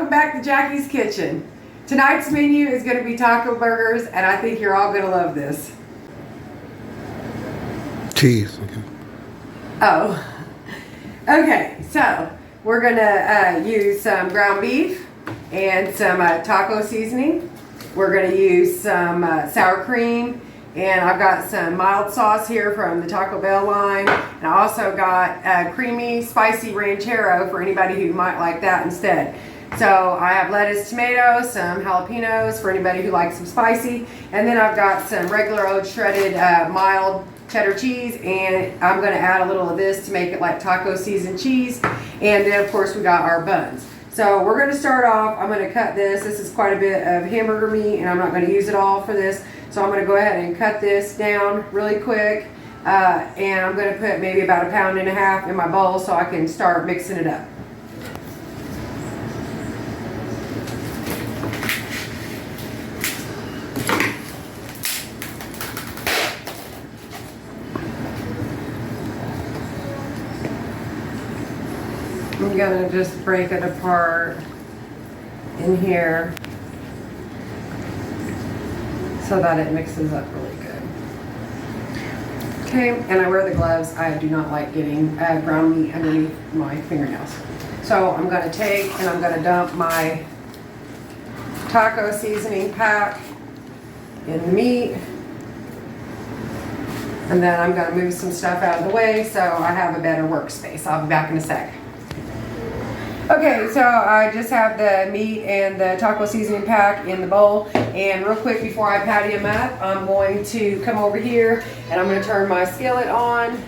welcome back to Jackie's Kitchen. Tonight's menu is going to be taco burgers, and I think you're all going to love this. Cheese. Okay. Oh, okay. So we're going to use some ground beef and some taco seasoning. We're going to use some sour cream, and I've got some mild sauce here from the Taco Bell line, and I also got creamy, spicy ranchero for anybody who might like that instead. So I have lettuce, tomatoes, some jalapenos for anybody who likes some spicy, and then I've got some regular old shredded mild cheddar cheese, and I'm going to add a little of this to make it like taco seasoned cheese. And then of course we got our buns. So we're going to start off. I'm going to cut this. This is quite a bit of hamburger meat, and I'm not going to use it all for this. So I'm going to go ahead and cut this down really quick, and I'm going to put maybe about 1.5 pounds in my bowl so I can start mixing it up. I'm gonna just break it apart in here so that it mixes up really good. Okay, and I wear the gloves. I do not like getting ground meat underneath my fingernails. So I'm gonna take and I'm gonna dump my taco seasoning pack in the meat. And then I'm gonna move some stuff out of the way so I have a better workspace. I'll be back in a sec. Okay, so I just have the meat and the taco seasoning pack in the bowl, and real quick before I patty them up, I'm going to come over here and I'm going to turn my skillet on,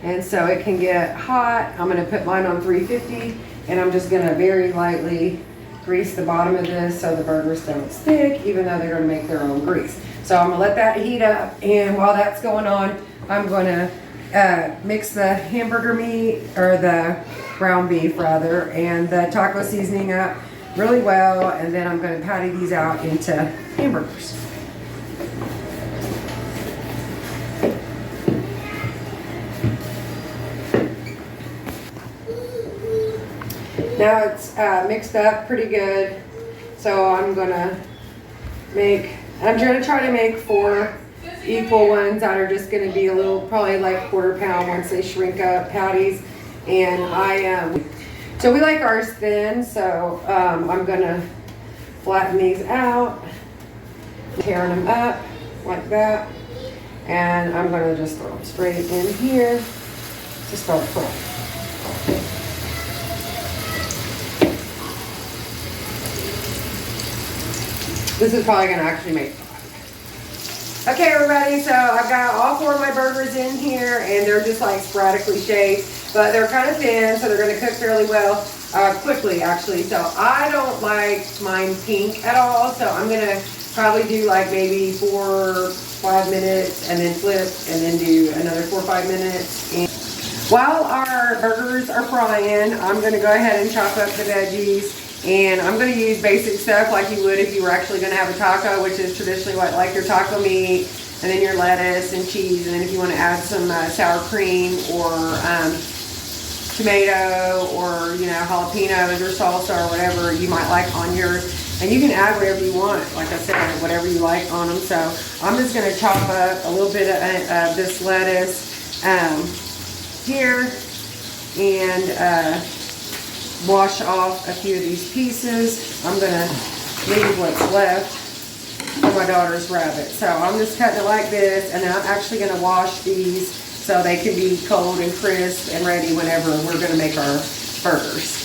and so it can get hot. I'm going to put mine on 350, and I'm just going to very lightly grease the bottom of this so the burgers don't stick, even though they're going to make their own grease. So I'm going to let that heat up, and while that's going on, I'm going to mix the hamburger meat, or the ground beef rather, and the taco seasoning up really well, and then I'm going to patty these out into hamburgers. Now it's mixed up pretty good, so I'm going to try to make 4 equal ones that are just going to be a little, probably like 1/4 pound once they shrink up patties. And so we like ours thin, so I'm gonna flatten these out, tearing them up like that, and I'm gonna just throw them straight in here to start cooking. This is probably gonna actually make 5. Okay, everybody, so I've got all 4 of my burgers in here, and they're just like sporadically shaped. But they're kind of thin, so they're going to cook fairly well, quickly actually. So I don't like mine pink at all, so I'm going to probably do like maybe 4 or 5 minutes, and then flip, and then do another 4 or 5 minutes. And while our burgers are frying, I'm going to go ahead and chop up the veggies, and I'm going to use basic stuff like you would if you were actually going to have a taco, which is traditionally what, like your taco meat, and then your lettuce and cheese, and then if you want to add some sour cream or tomato, or jalapenos or salsa or whatever you might like on yours, and you can add whatever you want, like I said, whatever you like on them. So I'm just going to chop up a little bit of this lettuce here, and wash off a few of these pieces. I'm going to leave what's left for my daughter's rabbit. So I'm just cutting it like this, and then I'm actually going to wash these so they can be cold and crisp and ready whenever we're going to make our burgers.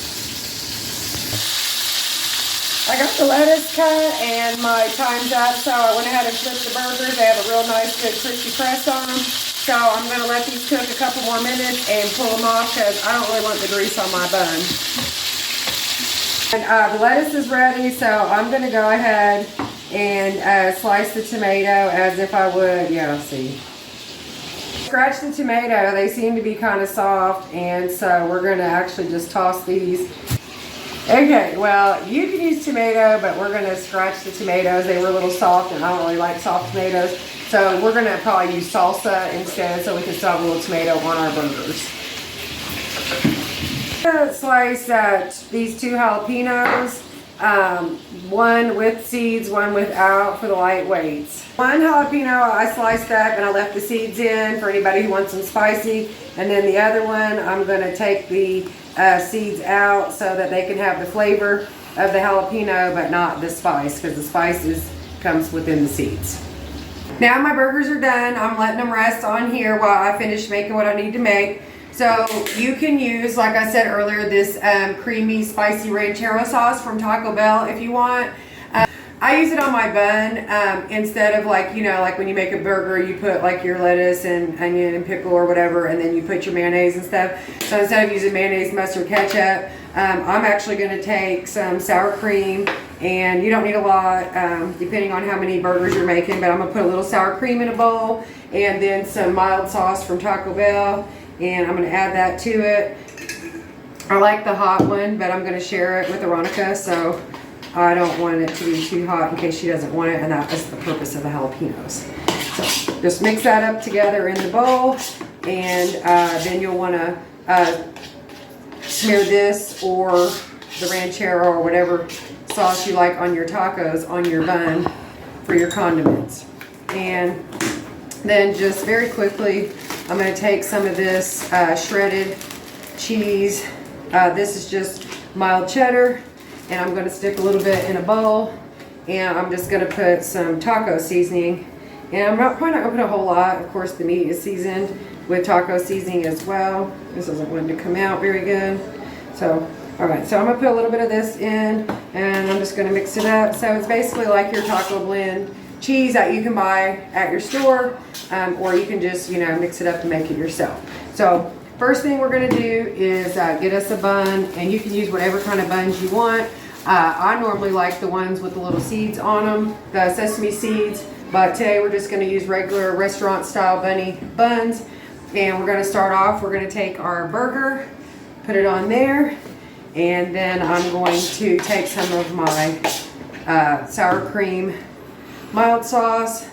I got the lettuce cut and my time's up, so I went ahead and flipped the burgers. They have a real nice good crispy crust on them. So I'm going to let these cook a couple more minutes and pull them off because I don't really want the grease on my bun. And the lettuce is ready, so I'm going to go ahead and slice the tomato as if I would, see. Scratch the tomato. They seem to be kind of soft, and so we're going to actually just toss these. Okay, well, you can use tomato, but we're going to scratch the tomatoes. They were a little soft, and I don't really like soft tomatoes, so we're going to probably use salsa instead so we can still have a little tomato on our burgers. I'm going to slice these 2 jalapenos. one with seeds, one without for the lightweights. One jalapeno I sliced up and I left the seeds in for anybody who wants them spicy. And then the other one, I'm going to take the seeds out so that they can have the flavor of the jalapeno but not the spice, because the spice comes within the seeds. Now my burgers are done. I'm letting them rest on here while I finish making what I need to make. So you can use, like I said earlier, this creamy spicy ranchero sauce from Taco Bell if you want. I use it on my bun instead of like, you know, like when you make a burger, you put like your lettuce and onion and pickle or whatever, and then you put your mayonnaise and stuff. So instead of using mayonnaise, mustard, ketchup, I'm actually going to take some sour cream, and you don't need a lot depending on how many burgers you're making, but I'm going to put a little sour cream in a bowl, and then some mild sauce from Taco Bell, and I'm going to add that to it. I like the hot one, but I'm going to share it with Veronica, so I don't want it to be too hot in case she doesn't want it, and that is the purpose of the jalapenos. So just mix that up together in the bowl, and then you'll want to smear this or the ranchero or whatever sauce you like on your tacos on your bun for your condiments. And then just very quickly, I'm going to take some of this shredded cheese. This is just mild cheddar. And I'm going to stick a little bit in a bowl, and I'm just going to put some taco seasoning, and I'm probably not going to put a whole lot. Of course, the meat is seasoned with taco seasoning as well. This isn't going to come out very good. So, alright, so I'm going to put a little bit of this in, and I'm just going to mix it up. So it's basically like your taco blend cheese that you can buy at your store, or you can just, you know, mix it up and make it yourself. So first thing we're going to do is get us a bun, and you can use whatever kind of buns you want. I normally like the ones with the little seeds on them, the sesame seeds, but today we're just going to use regular restaurant style buns. And we're going to start off, we're going to take our burger, put it on there, and then I'm going to take some of my sour cream mild sauce,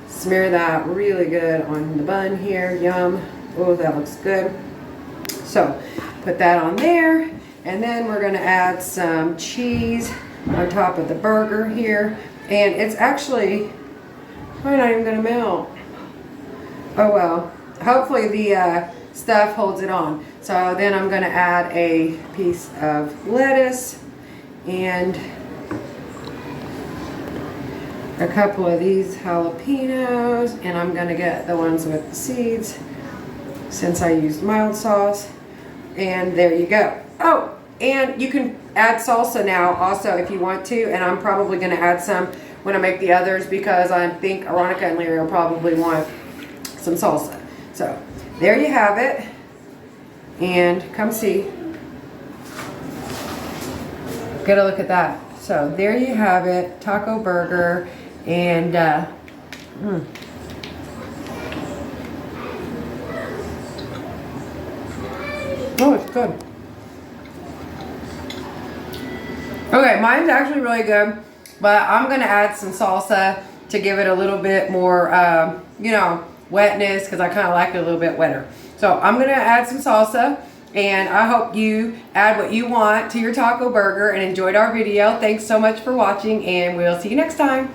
smear that really good on the bun here. Yum. Oh, that looks good. So put that on there, and then we're going to add some cheese on top of the burger here, and it's actually probably not even going to melt. Oh well, hopefully the stuff holds it on. So then I'm going to add a piece of lettuce and a couple of these jalapenos, and I'm going to get the ones with the seeds since I used mild sauce. And there you go. Oh, and you can add salsa now also if you want to, and I'm probably going to add some when I make the others, because I think Veronica and Larry will probably want some salsa. So there you have it, and come see. Get a look at that. So there you have it, taco burger, and oh, it's good. Okay, mine's actually really good, but I'm going to add some salsa to give it a little bit more, you know, wetness, because I kind of like it a little bit wetter. So I'm going to add some salsa, and I hope you add what you want to your taco burger and enjoyed our video. Thanks so much for watching, and we'll see you next time.